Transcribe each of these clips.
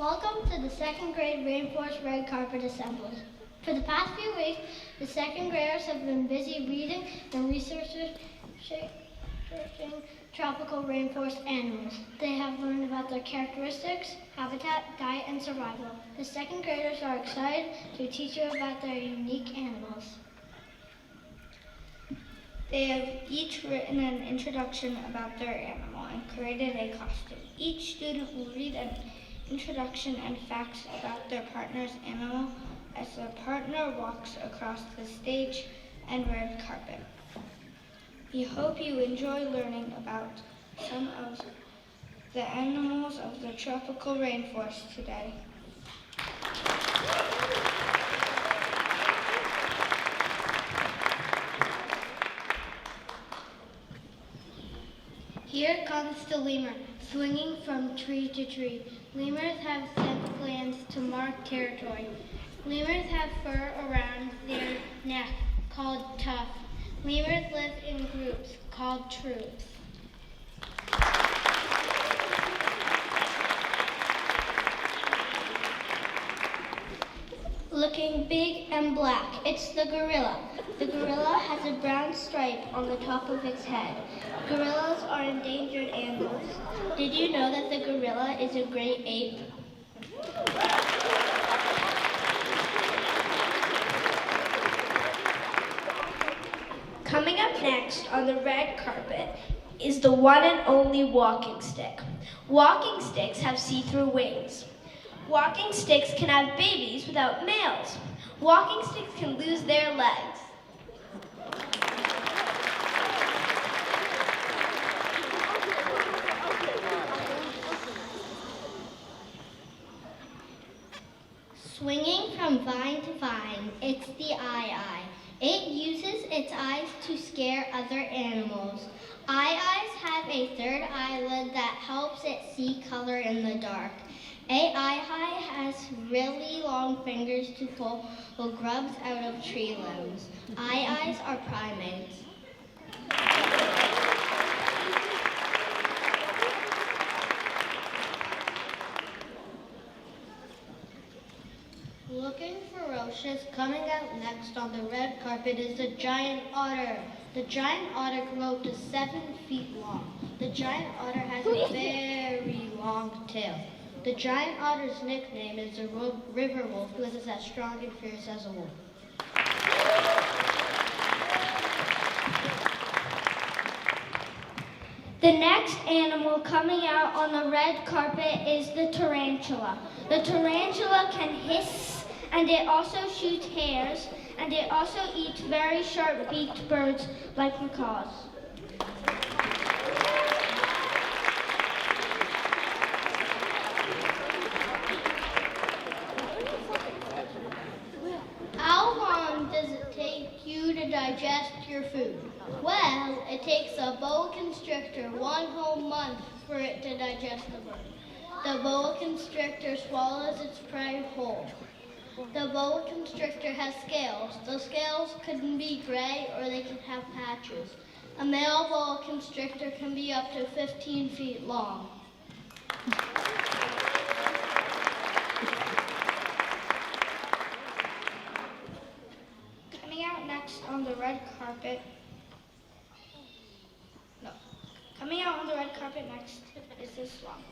Welcome to the second grade Rainforest Red Carpet Assembly. For the past few weeks, the second graders have been busy reading and researching tropical rainforest animals. They have learned about their characteristics, habitat, diet, and survival. The second graders are excited to teach you about their unique animals. They have each written an introduction about their animal and created a costume. Each student will read an introduction and facts about their partner's animal as the partner walks across the stage and red carpet. We hope you enjoy learning about some of the animals of the tropical rainforest today. Here comes the lemur, swinging from tree to tree. Lemurs have scent glands to mark territory. Lemurs have fur around their neck, called tuft. Lemurs live in groups, called troops. Looking big and black, it's the gorilla. The gorilla has a brown stripe on the top of its head. Gorillas are endangered animals. Did you know that the gorilla is a great ape? Coming up next on the red carpet is the one and only walking stick. Walking sticks have see-through wings. Walking sticks can have babies without males. Walking sticks can lose their legs. Swinging from vine to vine, it's the eye. It uses its eyes to scare other animals. Eyes have a third eyelid that helps it see color in the dark. Eye has really long fingers to pull grubs out of tree limbs. Eyes are primates. Looking ferocious, coming out next on the red carpet is the giant otter. The giant otter grew up to 7 feet long. The giant otter has a very long tail. The giant otter's nickname is the river wolf because it's as strong and fierce as a wolf. The next animal coming out on the red carpet is the tarantula. The tarantula can hiss, and it also shoots hares, and it also eats very sharp-beaked birds like macaws. How long does it take you to digest your food? Well, it takes a boa constrictor 1 whole month for it to digest the bird. The boa constrictor swallows its prey whole. The boa constrictor has scales. The scales can be gray or they can have patches. A male boa constrictor can be up to 15 feet long. Coming out next on the red carpet next is the sloth.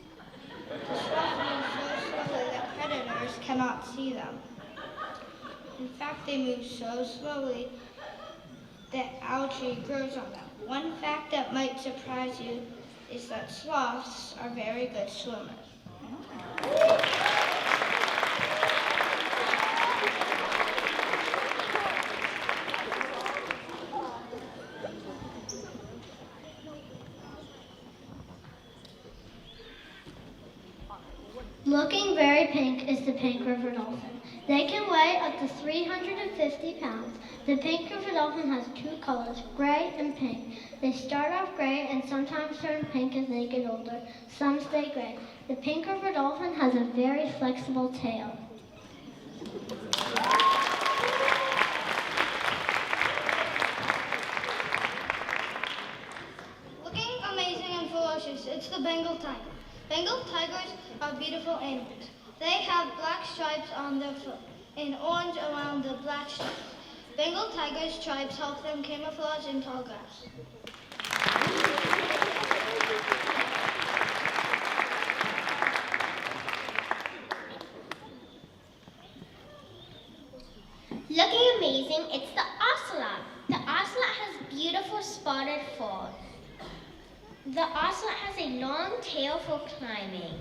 The sloth moves so slowly that predators cannot see them. In fact, they move so slowly that algae grows on them. One fact that might surprise you is that sloths are very good swimmers. Looking very pink is the pink river dolphin. They can weigh up to 350 pounds. The pink river dolphin has 2 colors, gray and pink. They start off gray and sometimes turn pink as they get older. Some stay gray. The pink river dolphin has a very flexible tail. Looking amazing and ferocious, it's the Bengal tiger. Bengal tigers are beautiful animals. They have black stripes on their foot and orange around the black stripes. Bengal tiger stripes help them camouflage in tall grass. Looking amazing, it's the ocelot. The ocelot has beautiful spotted fur. The ocelot has a long tail for climbing.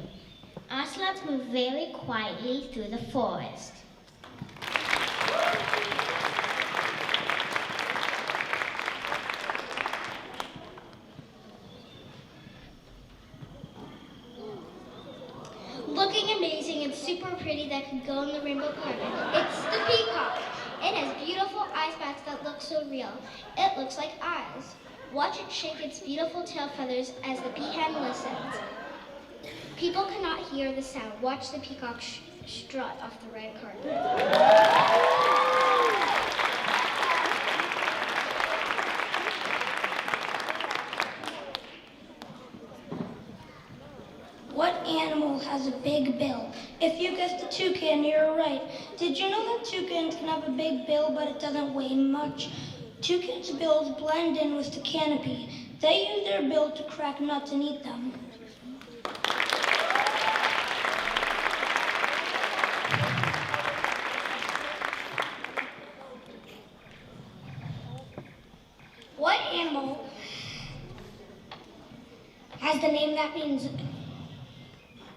Ocelots move very quietly through the forest. Looking amazing and super pretty that can go on the rainbow carpet. It's the peacock. It has beautiful eye spots that look so real. It looks like eyes. Watch it shake its beautiful tail feathers as the peahen listens. People cannot hear the sound. Watch the peacock strut off the red carpet. What animal has a big bill? If you guessed the toucan, you're right. Did you know that toucans can have a big bill, but it doesn't weigh much? Toucans' bills blend in with the canopy. They use their bill to crack nuts and eat them. What animal has the name that means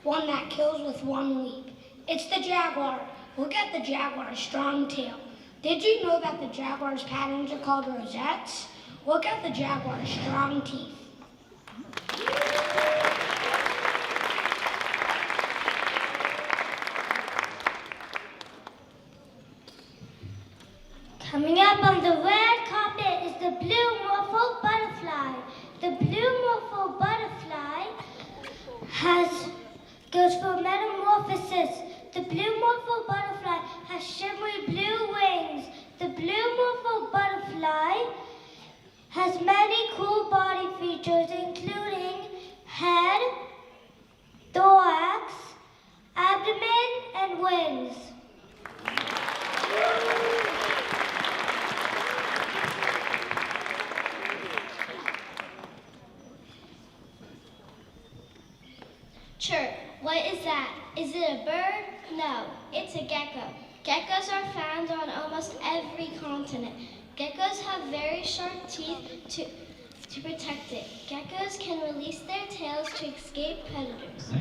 one that kills with one leap? It's the jaguar. Look at the jaguar's strong tail. Did you know that the jaguar's patterns are called rosettes? Look at the jaguar's strong teeth. Coming up on the red carpet is the blue morpho butterfly. The blue morpho butterfly goes for metamorphosis. The blue morpho butterfly has shimmery blue wings. The blue morpho butterfly has many cool body features, including head, thorax, abdomen, and wings. Chirp, what is that? Is it a bird? No, it's a gecko. Geckos are found on almost every continent. Geckos have very sharp teeth to protect it. Geckos can release their tails to escape predators.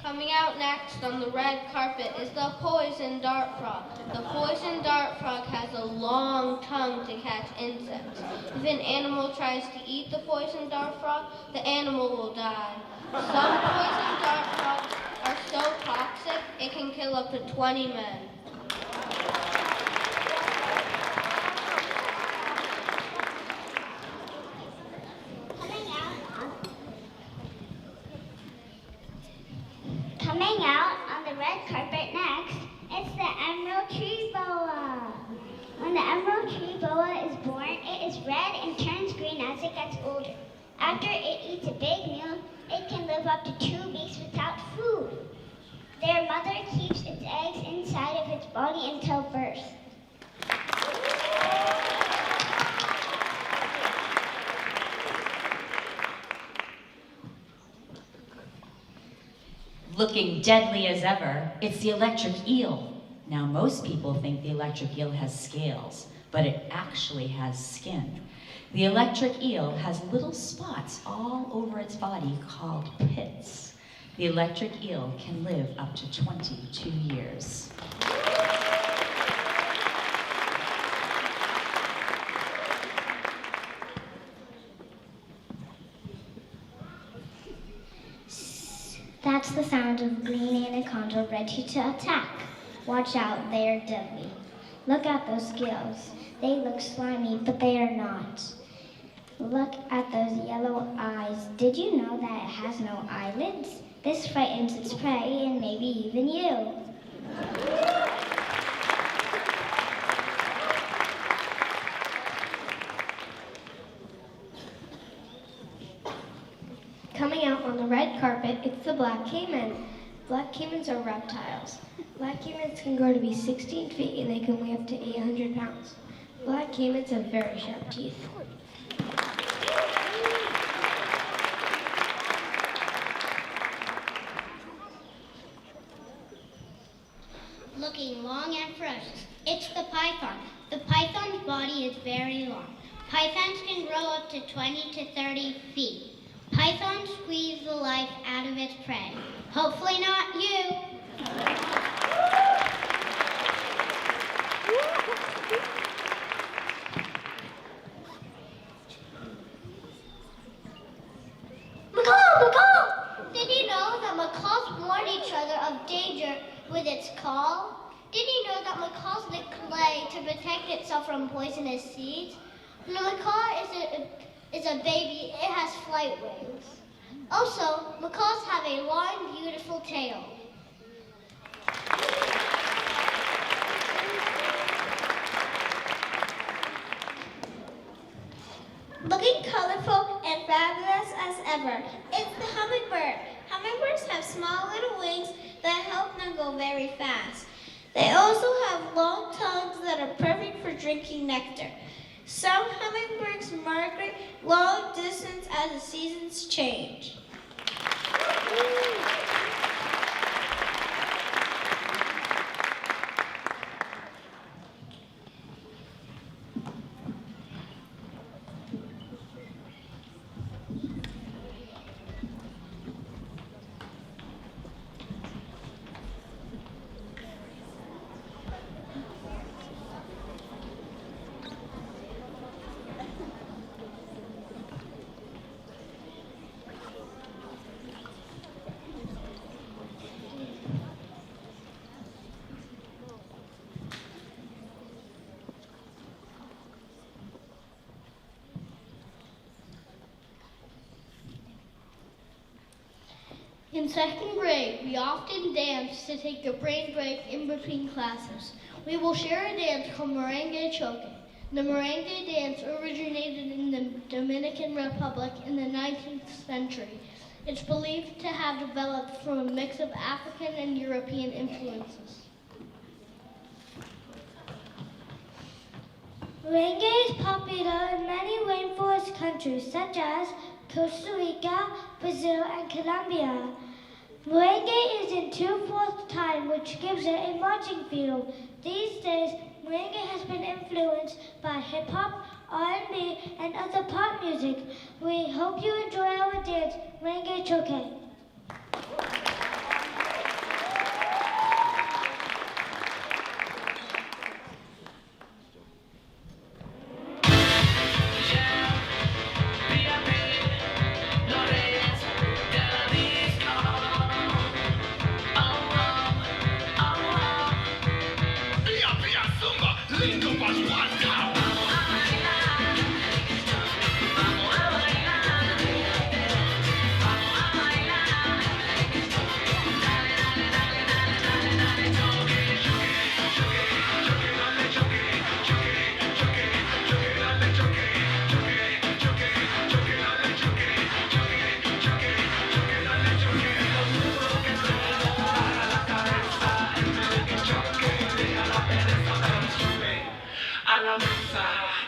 Coming out next on the red carpet is the poison dart frog. The poison dart frog has a long tongue to catch insects. If an animal tries to eat the poison dart frog, the animal will die. Some poison dart frogs are so toxic, it can kill up to 20 men. Coming out on the red carpet next, it's the emerald tree boa. When the emerald tree boa is born, it is red and turns green as it gets older. After it eats a big meal, it can live up to 2 weeks without food. Their mother keeps its eggs inside of its body until birth. Looking deadly as ever, it's the electric eel. Now, most people think the electric eel has scales, but it actually has skin. The electric eel has little spots all over its body called pits. The electric eel can live up to 22 years. That's the sound of a green anaconda ready to attack. Watch out, they are deadly. Look at those scales. They look slimy, but they are not. Look at those yellow eyes. Did you know that it has no eyelids? This frightens its prey and maybe even you. carpet, it's the black caiman. Black caimans are reptiles. Black caimans can grow to be 16 feet and they can weigh up to 800 pounds. Black caimans have very sharp teeth. Looking long and ferocious, it's the python. The python's body is very long. Pythons can grow up to 20 to 30 feet. Pythons squeeze the life out of its prey. Hopefully not you. Macaw! Did you know that macaws warn each other of danger with its call? Did you know that macaws lick clay to protect itself from poisonous seeds? When a macaw is a baby, it has flight wings. Also, macaws have a long, beautiful tail. Looking colorful and fabulous as ever, it's the hummingbird. Hummingbirds have small little wings that help them go very fast. They also have long tongues that are perfect for drinking nectar. Some hummingbirds migrate long distance as the seasons change. In second grade, we often dance to take a brain break in between classes. We will share a dance called Merengue Choque. The merengue dance originated in the Dominican Republic in the 19th century. It's believed to have developed from a mix of African and European influences. Merengue is popular in many rainforest countries such as Costa Rica, Brazil, and Colombia. Merengue is in 2/4 time, which gives it a marching feel. These days, merengue has been influenced by hip-hop, R&B, and other pop music. We hope you enjoy our dance, Merengue Choque.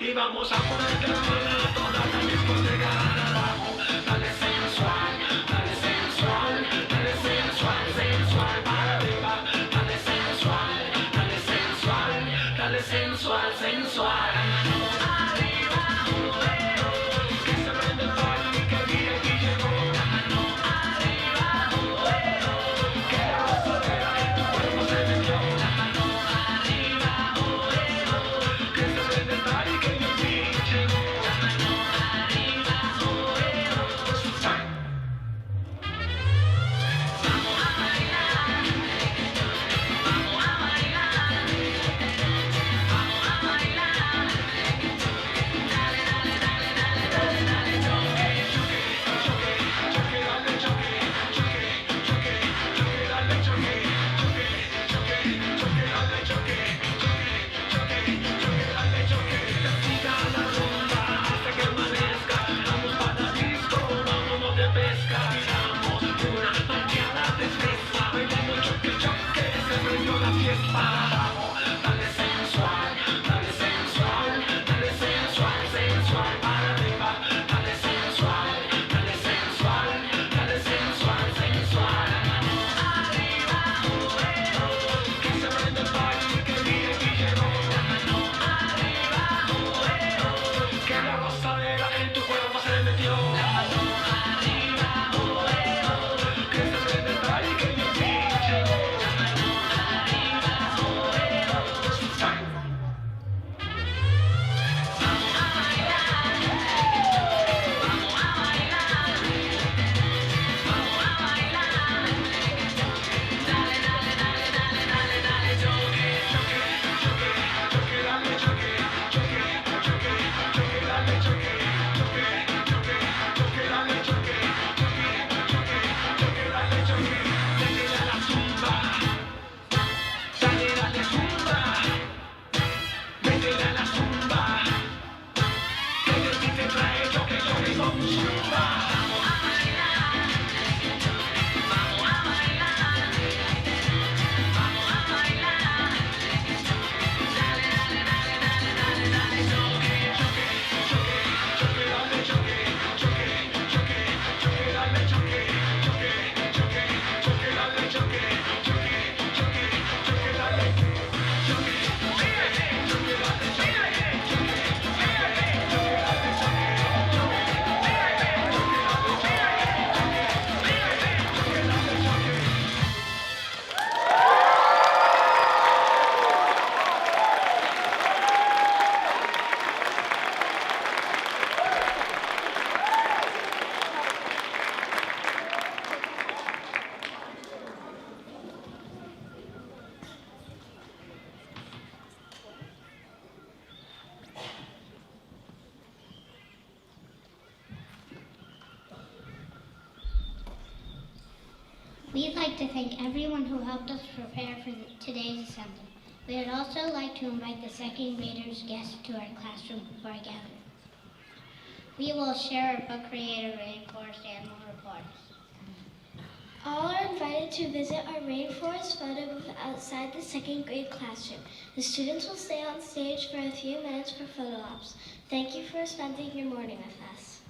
Y vamos a ponerte la mano toda la discoteca abajo. Dale sensual, dale sensual, dale sensual, sensual para arriba. Dale sensual, dale sensual, dale sensual, sensual. Arriba, que se prende el party, que aquí llegó. Arriba, que la soltera en tu cuerpo se metió. Arriba, que se prende el party, que We'd like to thank everyone who helped us prepare for today's assembly. We would also like to invite the second graders guests to our classroom for a gathering. We will share our book Grade Rainforest Animal Reports. All are invited to visit our rainforest photo booth outside the second grade classroom. The students will stay on stage for a few minutes for photo ops. Thank you for spending your morning with us.